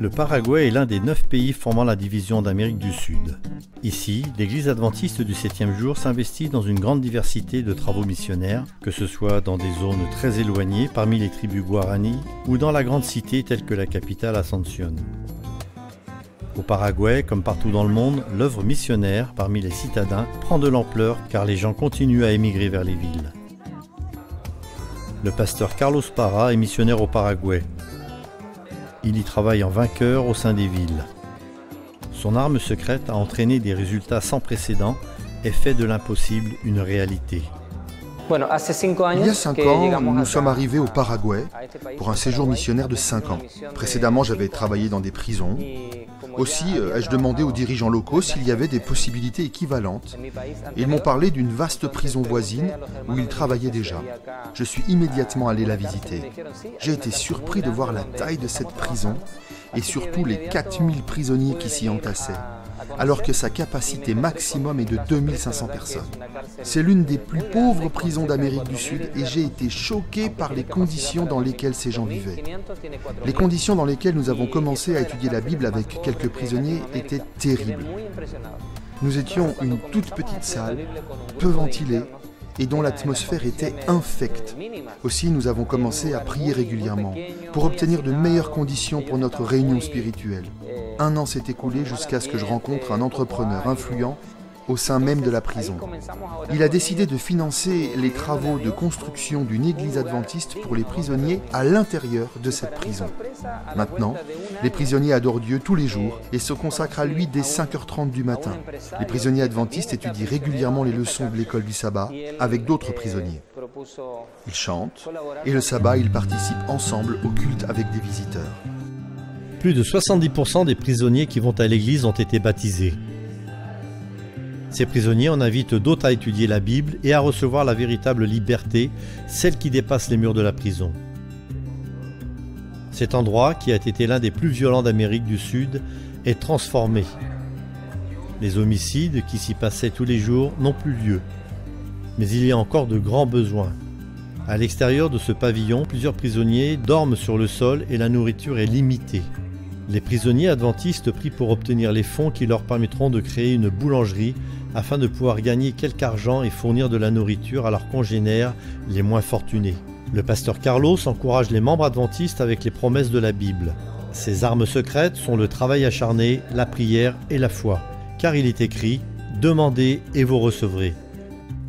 Le Paraguay est l'un des 9 pays formant la division d'Amérique du Sud. Ici, l'Église adventiste du 7e jour s'investit dans une grande diversité de travaux missionnaires, que ce soit dans des zones très éloignées parmi les tribus Guarani ou dans la grande cité telle que la capitale Asunción. Au Paraguay, comme partout dans le monde, l'œuvre missionnaire parmi les citadins prend de l'ampleur car les gens continuent à émigrer vers les villes. Le pasteur Carlos Parra est missionnaire au Paraguay. Il y travaille en vainqueur au sein des villes. Son arme secrète a entraîné des résultats sans précédent et fait de l'impossible une réalité. Il y a 5 ans, nous sommes arrivés au Paraguay pour un séjour missionnaire de 5 ans. Précédemment, j'avais travaillé dans des prisons. Aussi, ai-je demandé aux dirigeants locaux s'il y avait des possibilités équivalentes. Ils m'ont parlé d'une vaste prison voisine où ils travaillaient déjà. Je suis immédiatement allé la visiter. J'ai été surpris de voir la taille de cette prison et surtout les 4000 prisonniers qui s'y entassaient, alors que sa capacité maximum est de 2500 personnes. C'est l'une des plus pauvres prisons d'Amérique du Sud et j'ai été choqué par les conditions dans lesquelles ces gens vivaient. Les conditions dans lesquelles nous avons commencé à étudier la Bible avec quelques prisonniers étaient terribles. Nous étions une toute petite salle, peu ventilée, et dont l'atmosphère était infecte. Aussi, nous avons commencé à prier régulièrement pour obtenir de meilleures conditions pour notre réunion spirituelle. 1 an s'est écoulé jusqu'à ce que je rencontre un entrepreneur influent au sein même de la prison. Il a décidé de financer les travaux de construction d'une église adventiste pour les prisonniers à l'intérieur de cette prison. Maintenant, les prisonniers adorent Dieu tous les jours et se consacrent à lui dès 5h30 du matin. Les prisonniers adventistes étudient régulièrement les leçons de l'école du sabbat avec d'autres prisonniers. Ils chantent et le sabbat, ils participent ensemble au culte avec des visiteurs. Plus de 70% des prisonniers qui vont à l'église ont été baptisés. Ces prisonniers en invitent d'autres à étudier la Bible et à recevoir la véritable liberté, celle qui dépasse les murs de la prison. Cet endroit, qui a été l'un des plus violents d'Amérique du Sud, est transformé. Les homicides qui s'y passaient tous les jours n'ont plus lieu. Mais il y a encore de grands besoins. À l'extérieur de ce pavillon, plusieurs prisonniers dorment sur le sol et la nourriture est limitée. Les prisonniers adventistes prient pour obtenir les fonds qui leur permettront de créer une boulangerie afin de pouvoir gagner quelque argent et fournir de la nourriture à leurs congénères les moins fortunés. Le pasteur Carlos encourage les membres adventistes avec les promesses de la Bible. Ses armes secrètes sont le travail acharné, la prière et la foi. Car il est écrit « Demandez et vous recevrez ».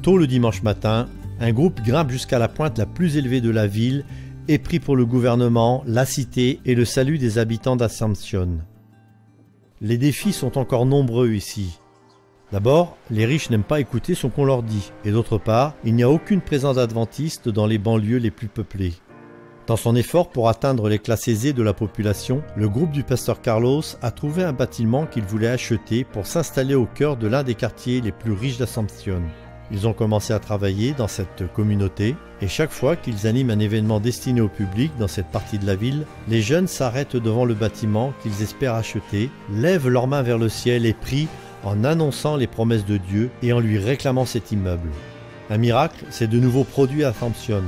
Tôt le dimanche matin, un groupe grimpe jusqu'à la pointe la plus élevée de la ville et prie pour le gouvernement, la cité et le salut des habitants d'Asunción. Les défis sont encore nombreux ici. D'abord, les riches n'aiment pas écouter ce qu'on leur dit, et d'autre part, il n'y a aucune présence adventiste dans les banlieues les plus peuplées. Dans son effort pour atteindre les classes aisées de la population, le groupe du pasteur Carlos a trouvé un bâtiment qu'il voulait acheter pour s'installer au cœur de l'un des quartiers les plus riches d'Asunción. Ils ont commencé à travailler dans cette communauté et chaque fois qu'ils animent un événement destiné au public dans cette partie de la ville, les jeunes s'arrêtent devant le bâtiment qu'ils espèrent acheter, lèvent leurs mains vers le ciel et prient en annonçant les promesses de Dieu et en lui réclamant cet immeuble. Un miracle s'est de nouveau produit à Asunción.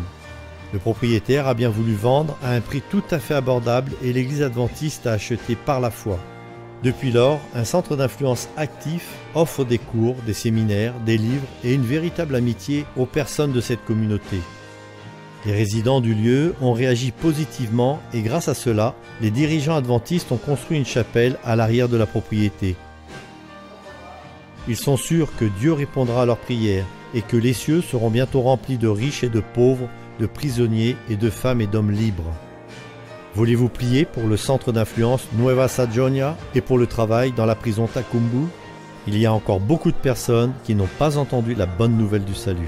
Le propriétaire a bien voulu vendre à un prix tout à fait abordable et l'église adventiste a acheté par la foi. Depuis lors, un centre d'influence actif offre des cours, des séminaires, des livres et une véritable amitié aux personnes de cette communauté. Les résidents du lieu ont réagi positivement et grâce à cela, les dirigeants adventistes ont construit une chapelle à l'arrière de la propriété. Ils sont sûrs que Dieu répondra à leurs prières et que les cieux seront bientôt remplis de riches et de pauvres, de prisonniers et de femmes et d'hommes libres. Voulez-vous prier pour le centre d'influence Nueva Sajonia et pour le travail dans la prison Tacumbu? Il y a encore beaucoup de personnes qui n'ont pas entendu la bonne nouvelle du salut.